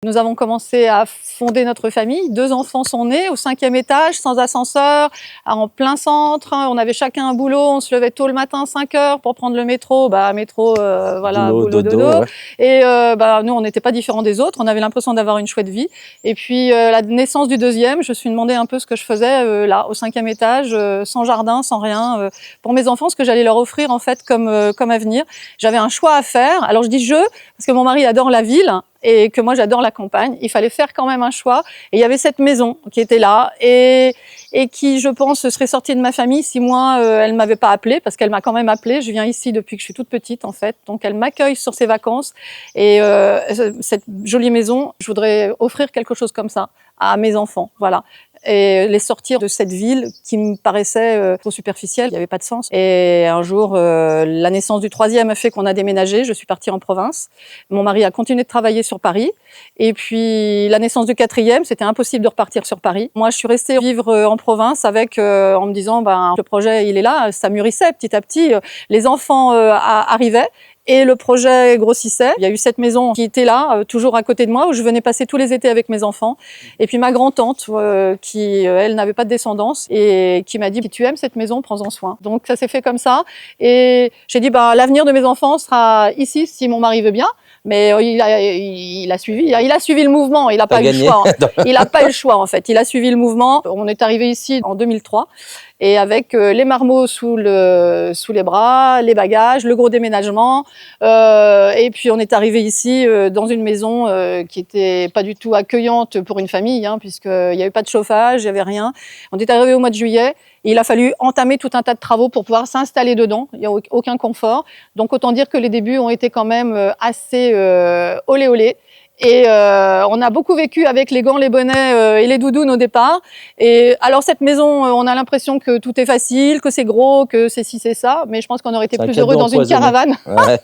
Nous avons commencé à fonder notre famille. 2 enfants sont nés au 5e étage, sans ascenseur, en plein centre. On avait chacun un boulot. On se levait tôt le matin, 5 heures, pour prendre le métro. Métro, voilà, boulot, dodo. Ouais. Et nous, on n'était pas différents des autres. On avait l'impression d'avoir une chouette vie. Et puis, la naissance du 2e, je me suis demandé un peu ce que je faisais là, au 5e étage, sans jardin, sans rien, pour mes enfants, ce que j'allais leur offrir en fait comme avenir. J'avais un choix à faire. Alors, je dis je, parce que mon mari adore la ville. Et que moi j'adore la campagne, il fallait faire quand même un choix. Et il y avait cette maison qui était là et qui, je pense, serait sortie de ma famille si moi elle m'avait pas appelée, parce qu'elle m'a quand même appelée. Je viens ici depuis que je suis toute petite en fait, donc elle m'accueille sur ses vacances. Et cette jolie maison, je voudrais offrir quelque chose comme ça à mes enfants, voilà. Et les sortir de cette ville qui me paraissait trop superficielle, il n'y avait pas de sens. Et un jour, la naissance du 3e a fait qu'on a déménagé, je suis partie en province. Mon mari a continué de travailler sur Paris. Et puis la naissance du 4e, c'était impossible de repartir sur Paris. Moi, je suis restée vivre en province avec, en me disant, le projet, il est là, ça mûrissait petit à petit. Les enfants arrivaient. Et le projet grossissait. Il y a eu cette maison qui était là, toujours à côté de moi, où je venais passer tous les étés avec mes enfants. Et puis ma grand-tante, qui, elle, n'avait pas de descendance, et qui m'a dit, si tu aimes cette maison, prends-en soin. Donc ça s'est fait comme ça. Et j'ai dit, l'avenir de mes enfants sera ici, si mon mari veut bien. Mais il a suivi le mouvement. Il n'a pas eu le choix. Il n'a pas eu le choix, en fait. Il a suivi le mouvement. On est arrivé ici en 2003. Et avec les marmots sous les bras, les bagages, le gros déménagement. Et puis on est arrivé ici dans une maison qui était pas du tout accueillante pour une famille, puisqu'il n'y avait pas de chauffage, il n'y avait rien. On est arrivé au mois de juillet. Et il a fallu entamer tout un tas de travaux pour pouvoir s'installer dedans. Il n'y a aucun confort. Donc autant dire que les débuts ont été quand même assez olé olé. Et on a beaucoup vécu avec les gants, les bonnets et les doudounes au départ. Et alors cette maison, on a l'impression que tout est facile, que c'est gros, que c'est ci, c'est ça. Mais je pense qu'on aurait été plus heureux dans une caravane. Ouais.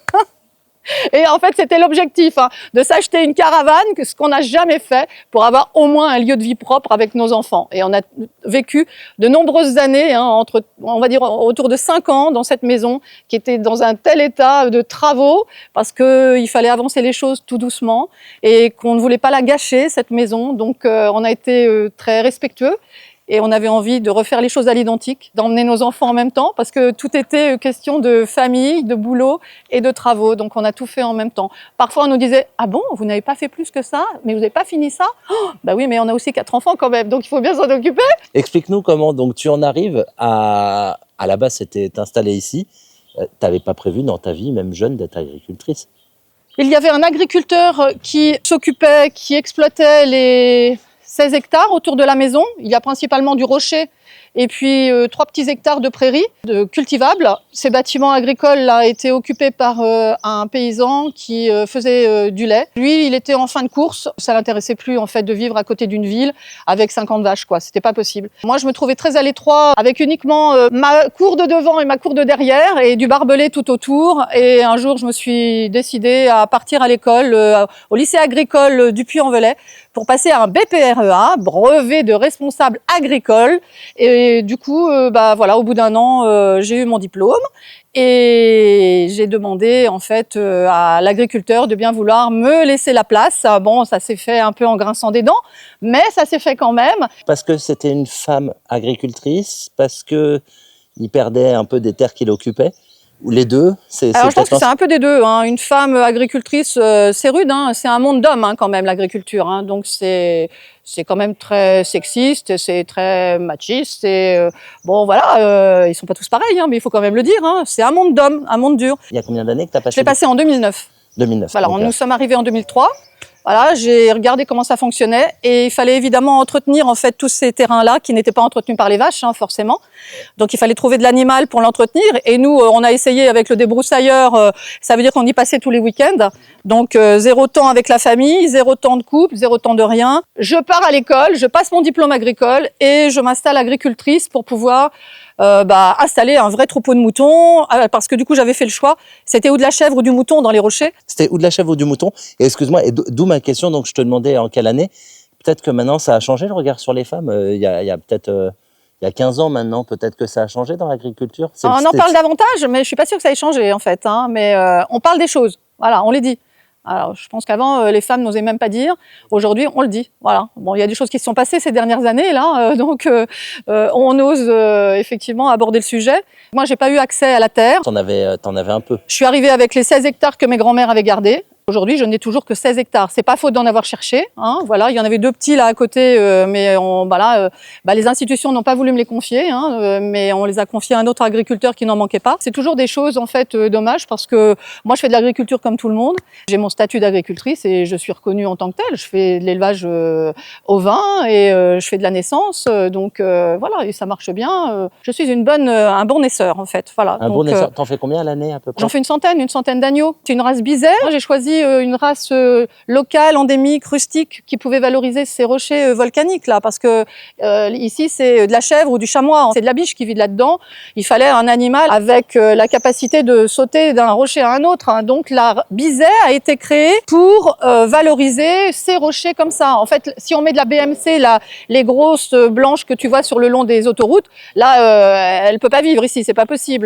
Et en fait, c'était l'objectif, de s'acheter une caravane, ce qu'on n'a jamais fait, pour avoir au moins un lieu de vie propre avec nos enfants. Et on a vécu de nombreuses années, on va dire autour de 5 ans, dans cette maison, qui était dans un tel état de travaux, parce qu'il fallait avancer les choses tout doucement, et qu'on ne voulait pas la gâcher, cette maison. Donc on a été très respectueux. Et on avait envie de refaire les choses à l'identique, d'emmener nos enfants en même temps, parce que tout était question de famille, de boulot et de travaux. Donc on a tout fait en même temps. Parfois on nous disait « Ah bon, vous n'avez pas fait plus que ça? Mais vous n'avez pas fini ça ?» Oui, mais on a aussi 4 enfants quand même, donc il faut bien s'en occuper. Explique-nous comment donc tu en arrives à la base, c'était t'installer ici. Tu n'avais pas prévu dans ta vie, même jeune, d'être agricultrice. Il y avait un agriculteur qui s'occupait, qui exploitait les 16 hectares autour de la maison. Il y a principalement du rocher et puis 3 petits hectares de prairies cultivables. Ces bâtiments agricoles là étaient occupés par un paysan qui faisait du lait. Lui, il était en fin de course. Ça l'intéressait plus en fait de vivre à côté d'une ville avec 50 vaches, quoi. C'était pas possible. Moi, je me trouvais très à l'étroit avec uniquement ma cour de devant et ma cour de derrière et du barbelé tout autour. Et un jour, je me suis décidée à partir à l'école, au lycée agricole du Puy-en-Velay, pour passer à un BPREA, brevet de responsable agricole. Et du coup, au bout d'un an, j'ai eu mon diplôme et j'ai demandé en fait à l'agriculteur de bien vouloir me laisser la place. Bon, ça s'est fait un peu en grinçant des dents, mais ça s'est fait quand même. Parce que c'était une femme agricultrice, parce que il perdait un peu des terres qu'il occupait. Ou les deux? Alors je pense que c'est un peu des deux. Une femme agricultrice, c'est rude, c'est un monde d'hommes quand même l'agriculture. Donc c'est quand même très sexiste, c'est très machiste. Et ils sont pas tous pareils, mais il faut quand même le dire. C'est un monde d'hommes, un monde dur. Il y a combien d'années que tu as passé? Je l'ai passé en 2009. 2009. Voilà, nous sommes arrivés en 2003. Voilà, j'ai regardé comment ça fonctionnait et il fallait évidemment entretenir en fait tous ces terrains-là qui n'étaient pas entretenus par les vaches, forcément. Donc il fallait trouver de l'animal pour l'entretenir et nous on a essayé avec le débroussailleur, ça veut dire qu'on y passait tous les week-ends. Donc 0 temps avec la famille, 0 temps de couple, 0 temps de rien. Je pars à l'école, je passe mon diplôme agricole et je m'installe agricultrice pour pouvoir installer un vrai troupeau de moutons, parce que du coup j'avais fait le choix, c'était ou de la chèvre ou du mouton dans les rochers. C'était ou de la chèvre ou du mouton. Et excuse-moi, d'où ma question, donc je te demandais en quelle année. Peut-être que maintenant ça a changé le regard sur les femmes. Il y a peut-être il y a 15 ans maintenant, peut-être que ça a changé dans l'agriculture. On en parle davantage, mais je suis pas sûre que ça ait changé en fait. Mais on parle des choses, voilà, on les dit. Alors, je pense qu'avant, les femmes n'osaient même pas dire. Aujourd'hui, on le dit. Voilà. Bon, il y a des choses qui se sont passées ces dernières années, là, donc on ose effectivement aborder le sujet. Moi, j'ai pas eu accès à la terre. T'en avais un peu. Je suis arrivée avec les 16 hectares que mes grands-mères avaient gardés. Aujourd'hui, je n'ai toujours que 16 hectares. C'est pas faute d'en avoir cherché, hein. Voilà, il y en avait 2 petits là à côté, mais les institutions n'ont pas voulu me les confier, hein, mais on les a confiés à un autre agriculteur qui n'en manquait pas. C'est toujours des choses en fait dommages parce que moi, je fais de l'agriculture comme tout le monde. J'ai mon statut d'agricultrice et je suis reconnue en tant que telle. Je fais de l'élevage ovin et je fais de la naissance, donc voilà, et ça marche bien. Je suis un bon naisseur en fait. Voilà. Un bon naisseur. T'en fais combien à l'année à peu près? J'en fais une centaine d'agneaux. C'est une race bizarre. J'ai choisi une race locale, endémique, rustique, qui pouvait valoriser ces rochers volcaniques là, parce que ici c'est de la chèvre ou du chamois, c'est de la biche qui vit là-dedans. Il fallait un animal avec la capacité de sauter d'un rocher à un autre, hein. Donc la Bizet a été créée pour valoriser ces rochers comme ça. En fait, si on met de la BMC, là, les grosses blanches que tu vois sur le long des autoroutes, là, elle peut pas vivre ici, c'est pas possible.